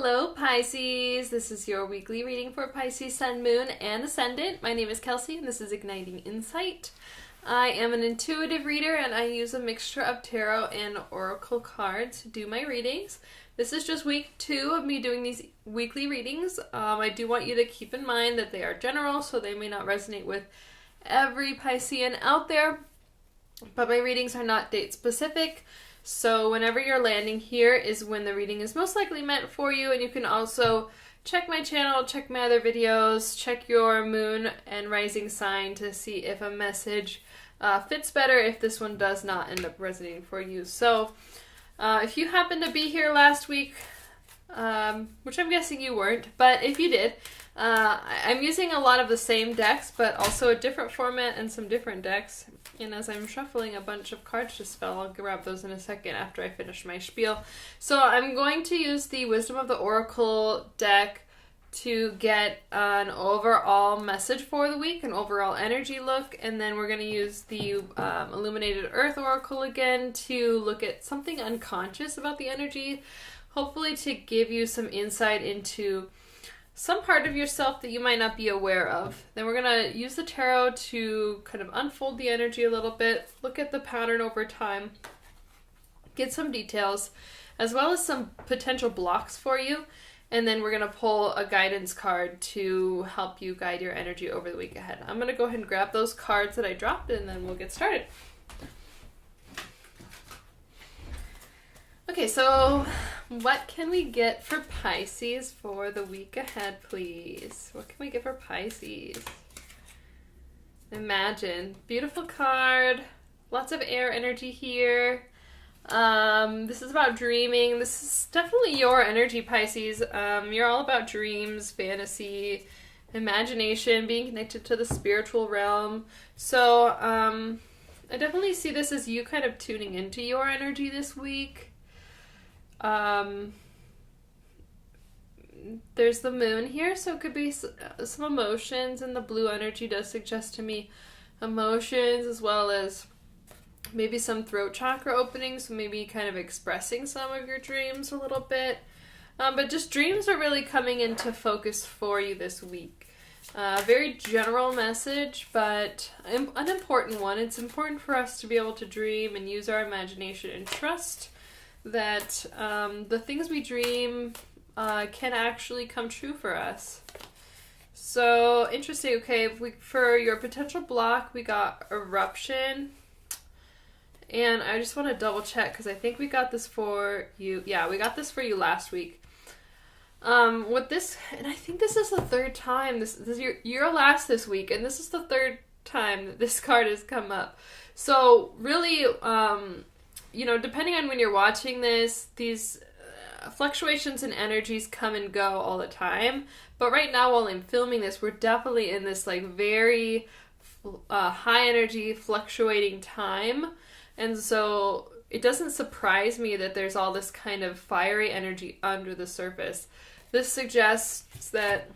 Hello Pisces, this is your weekly reading for Pisces, Sun, Moon, and Ascendant. My name is Kelsey and this is Igniting Insight. I am an intuitive reader and I use a mixture of tarot and oracle cards to do my readings. This is just week 2 of me doing these weekly readings. I do want you to keep in mind that they are general, so they may not resonate with every Piscean out there, but my readings are not date specific. So whenever you're landing here is when the reading is most likely meant for you, and you can also check my channel, check my other videos, check your moon and rising sign to see if a message fits better if this one does not end up resonating for you. So if you happened to be here last week, which I'm guessing you weren't, but if you did, I'm using a lot of the same decks, but also a different format and some different decks. And as I'm shuffling, a bunch of cards just fell. I'll grab those in a second after I finish my spiel. So I'm going to use the Wisdom of the Oracle deck to get an overall message for the week, an overall energy look, and then we're going to use the Illuminated Earth Oracle again to look at something unconscious about the energy, hopefully to give you some insight into some part of yourself that you might not be aware of. Then we're going to use the tarot to kind of unfold the energy a little bit, look at the pattern over time, get some details, as well as some potential blocks for you. And then we're going to pull a guidance card to help you guide your energy over the week ahead. I'm going to go ahead and grab those cards that I dropped and then we'll get started. Okay, so what can we get for Pisces for the week ahead, please? What can we get for Pisces? Imagine. Beautiful card. Lots of air energy here. This is about dreaming. This is definitely your energy, Pisces. You're all about dreams, fantasy, imagination, being connected to the spiritual realm. So I definitely see this as you kind of tuning into your energy this week. There's the moon here, so it could be some emotions, and the blue energy does suggest to me emotions as well as maybe some throat chakra opening, so maybe kind of expressing some of your dreams a little bit. But just dreams are really coming into focus for you this week. Very general message, but an important one. It's important for us to be able to dream and use our imagination and trust that the things we dream can actually come true for us. So, interesting. Okay, for your potential block, we got eruption. And I just want to double check because I think we got this for you. Yeah, we got this for you last week. With this, and I think this is the third time. This is your last this week, and this is the third time that this card has come up. So, really, depending on when you're watching this, these fluctuations in energies come and go all the time. But right now, while I'm filming this, we're definitely in this very high energy, fluctuating time. And so it doesn't surprise me that there's all this kind of fiery energy under the surface. This suggests that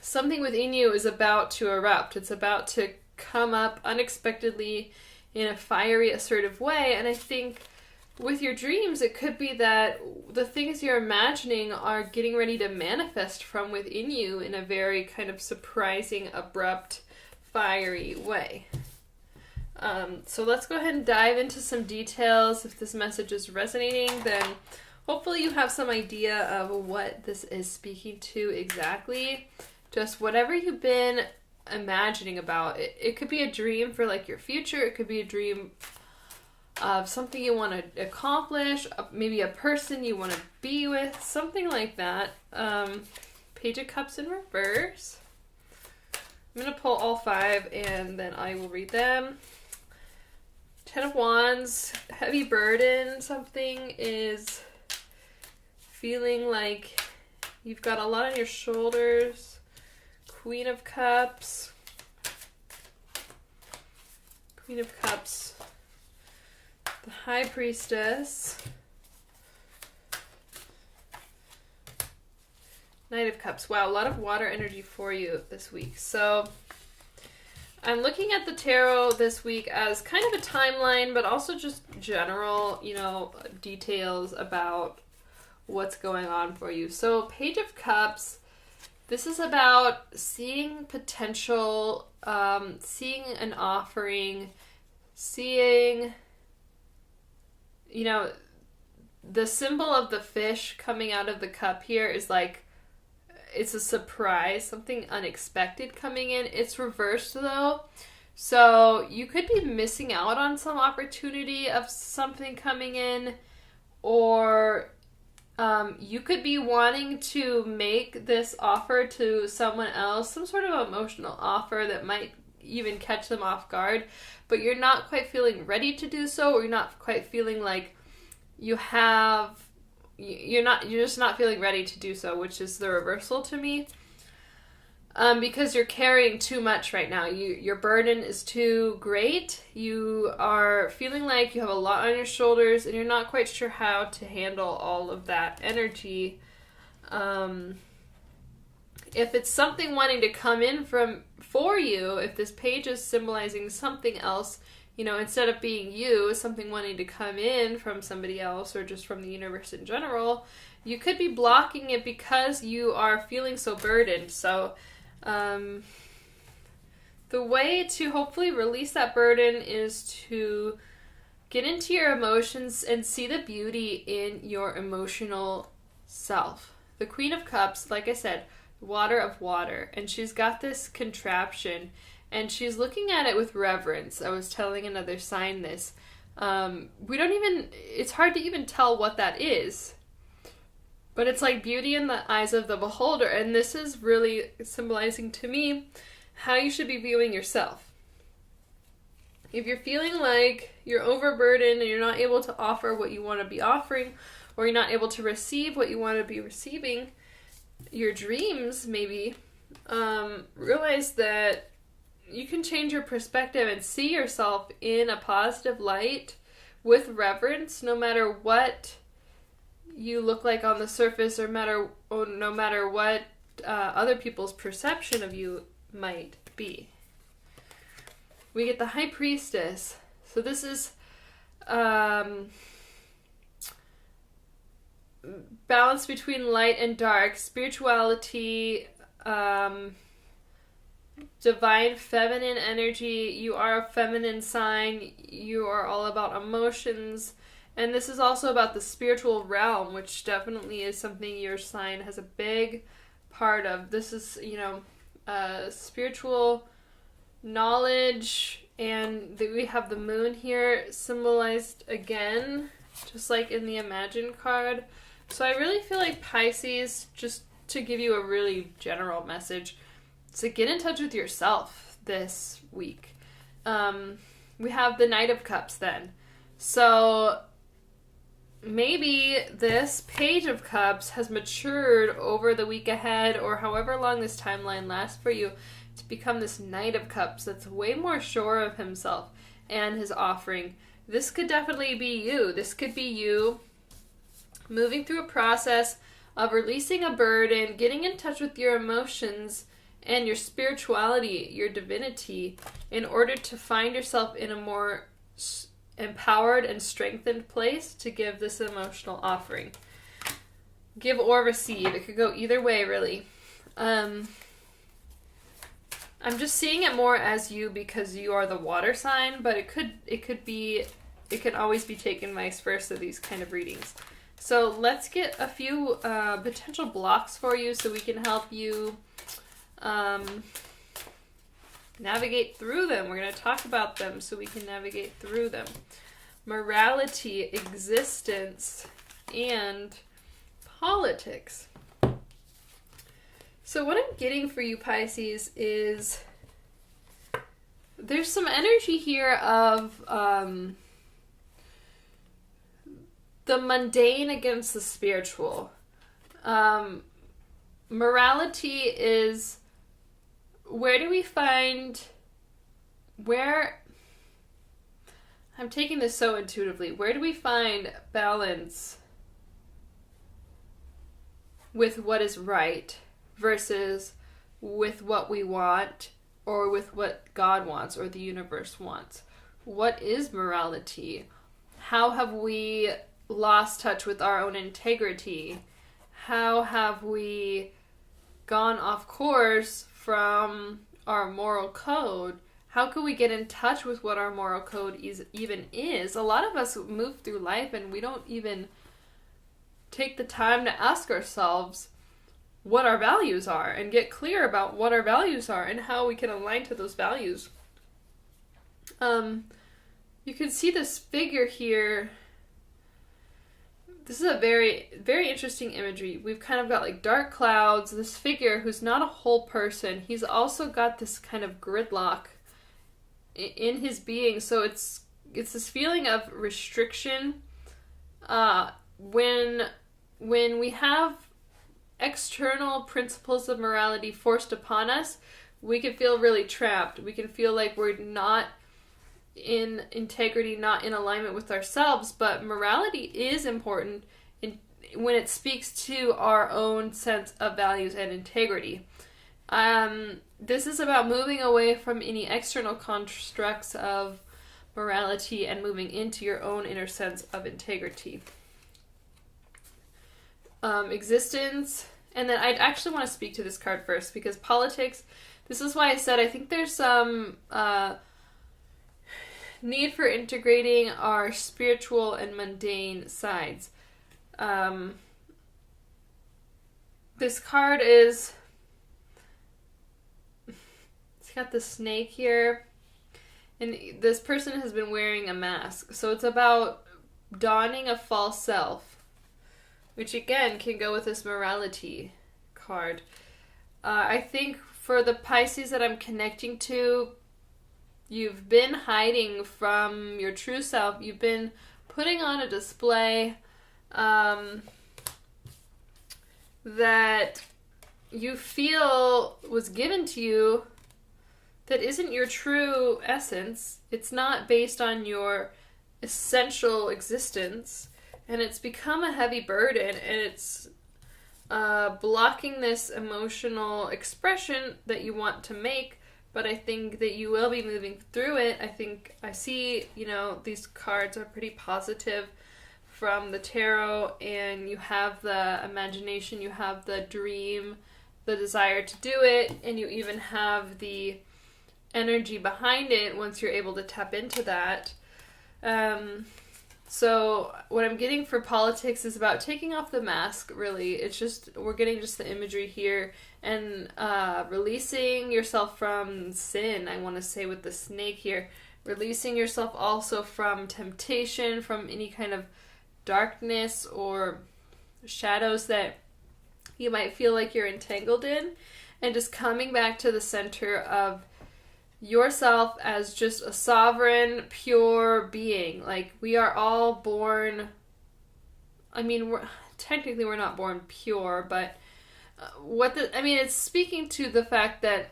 something within you is about to erupt. It's about to come up unexpectedly in a fiery, assertive way. And I think with your dreams, it could be that the things you're imagining are getting ready to manifest from within you in a very kind of surprising, abrupt, fiery way. So let's go ahead and dive into some details. If this message is resonating, then hopefully you have some idea of what this is speaking to exactly. Just whatever you've been imagining about. It could be a dream for your future. It could be a dream of something you want to accomplish, maybe a person you want to be with, something like that. Page of Cups in reverse. I'm going to pull all 5 and then I will read them. 10 of Wands, heavy burden. Something is feeling like you've got a lot on your shoulders. Queen of Cups. Queen of Cups. The High Priestess. Knight of Cups. Wow, a lot of water energy for you this week. So I'm looking at the tarot this week as kind of a timeline, but also just general, details about what's going on for you. So Page of Cups, this is about seeing potential, seeing an offering, seeing, you know, the symbol of the fish coming out of the cup here is like, it's a surprise, something unexpected coming in. It's reversed though. So you could be missing out on some opportunity of something coming in, or you could be wanting to make this offer to someone else, some sort of emotional offer that might even catch them off guard, but you're not quite feeling ready to do so, or you're not quite feeling like you're just not feeling ready to do so, which is the reversal to me. Because you're carrying too much right now. Your burden is too great. You are feeling like you have a lot on your shoulders and you're not quite sure how to handle all of that energy. If it's something wanting to come in for you, if this page is symbolizing something else, you know, instead of being you, something wanting to come in from somebody else or just from the universe in general, you could be blocking it because you are feeling so burdened. So the way to hopefully release that burden is to get into your emotions and see the beauty in your emotional self. The Queen of Cups, like I said, water of water, and she's got this contraption and she's looking at it with reverence. I was telling another sign this. It's hard to even tell what that is. But it's like beauty in the eyes of the beholder. And this is really symbolizing to me how you should be viewing yourself. If you're feeling like you're overburdened and you're not able to offer what you want to be offering, or you're not able to receive what you want to be receiving, your dreams maybe, realize that you can change your perspective and see yourself in a positive light with reverence, no matter what you look like on the surface, or no matter what other people's perception of you might be. We get the High Priestess. So this is balance between light and dark, spirituality, divine feminine energy. You are a feminine sign. You are all about emotions. And this is also about the spiritual realm, which definitely is something your sign has a big part of. This is, spiritual knowledge, and we have the moon here symbolized again, just like in the Imagine card. So I really feel like Pisces, just to give you a really general message, to get in touch with yourself this week. We have the Knight of Cups then. So maybe this Page of Cups has matured over the week ahead, or however long this timeline lasts for you, to become this Knight of Cups that's way more sure of himself and his offering. This could definitely be you. This could be you moving through a process of releasing a burden, getting in touch with your emotions and your spirituality, your divinity, in order to find yourself in a more empowered and strengthened place to give this emotional offering. Give or receive. It could go either way, really. I'm just seeing it more as you because you are the water sign, but it could always be taken vice versa, these kind of readings. So let's get a few potential blocks for you so we can help you navigate through them. We're going to talk about them so we can navigate through them. Morality, existence, and politics. So what I'm getting for you, Pisces, is there's some energy here of the mundane against the spiritual. Morality is, where do we find, I'm taking this so intuitively, where do we find balance with what is right versus with what we want, or with what God wants or the universe wants? What is morality? How have we lost touch with our own integrity? How have we gone off course from our moral code? How can we get in touch with what our moral code even is? A lot of us move through life and we don't even take the time to ask ourselves what our values are and get clear about what our values are and how we can align to those values. You can see this figure here. This is a very, very interesting imagery. We've kind of got like dark clouds, this figure who's not a whole person. He's also got this kind of gridlock in his being. So it's this feeling of restriction. When we have external principles of morality forced upon us, we can feel really trapped. We can feel like we're not in integrity, not in alignment with ourselves, but morality is important when it speaks to our own sense of values and integrity. This is about moving away from any external constructs of morality and moving into your own inner sense of integrity. Existence, and then I actually want to speak to this card first because politics, this is why I said I think there's some need for integrating our spiritual and mundane sides. This card is, it's got the snake here, and this person has been wearing a mask, so it's about donning a false self, which again can go with this morality card. I think for the Pisces that I'm connecting to, you've been hiding from your true self. You've been putting on a display that you feel was given to you that isn't your true essence. It's not based on your essential existence. And it's become a heavy burden, and it's blocking this emotional expression that you want to make, but I think that you will be moving through it. I see, these cards are pretty positive from the tarot, and you have the imagination, you have the dream, the desire to do it, and you even have the energy behind it once you're able to tap into that. So what I'm getting for politics is about taking off the mask, really. It's just, we're getting just the imagery here, and releasing yourself from sin, I want to say, with the snake here. Releasing yourself also from temptation, from any kind of darkness or shadows that you might feel like you're entangled in, and just coming back to the center of yourself as just a sovereign, pure being. Like, we are all born, we're not born pure, but it's speaking to the fact that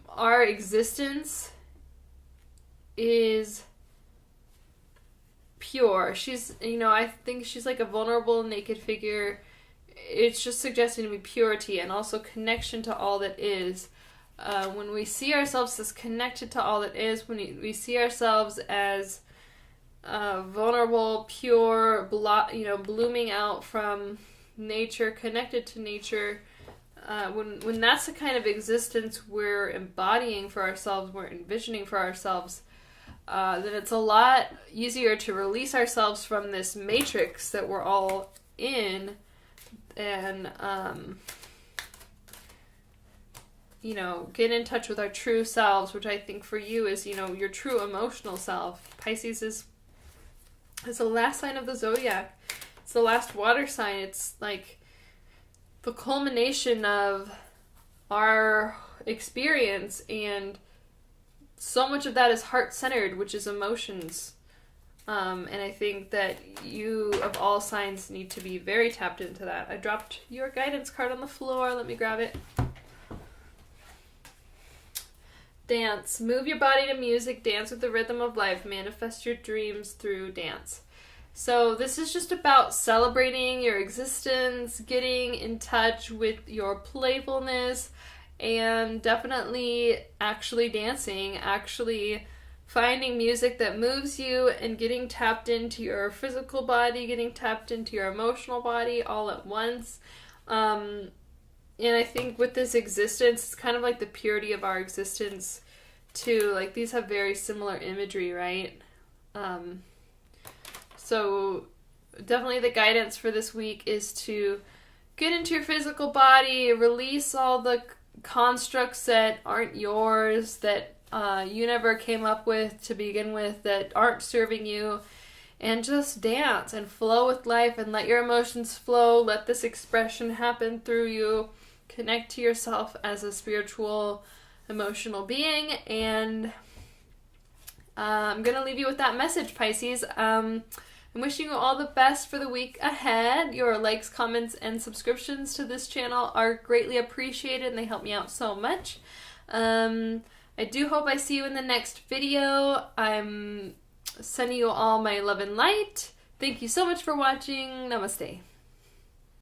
our existence is pure. She's, I think she's like a vulnerable, naked figure. It's just suggesting to me purity and also connection to all that is. When we see ourselves as connected to all that is, when we see ourselves as vulnerable, pure, blooming out from nature, connected to nature, when that's the kind of existence we're embodying for ourselves, we're envisioning for ourselves, then it's a lot easier to release ourselves from this matrix that we're all in, and get in touch with our true selves, which I think for you is, your true emotional self. Pisces is the last sign of the zodiac. It's the last water sign. It's like the culmination of our experience, and so much of that is heart-centered, which is emotions. And I think that you, of all signs, need to be very tapped into that. I dropped your guidance card on the floor. Let me grab it. Dance. Move your body to music. Dance with the rhythm of life. Manifest your dreams through dance. So this is just about celebrating your existence, getting in touch with your playfulness, and definitely actually dancing, actually finding music that moves you and getting tapped into your physical body, getting tapped into your emotional body all at once. And I think with this existence, it's kind of like the purity of our existence too. Like, these have very similar imagery, right? So definitely the guidance for this week is to get into your physical body, release all the constructs that aren't yours, that you never came up with to begin with, that aren't serving you, and just dance and flow with life and let your emotions flow. Let this expression happen through you. Connect to yourself as a spiritual, emotional being. And I'm going to leave you with that message, Pisces. I'm wishing you all the best for the week ahead. Your likes, comments, and subscriptions to this channel are greatly appreciated, and they help me out so much. I do hope I see you in the next video. I'm sending you all my love and light. Thank you so much for watching. Namaste.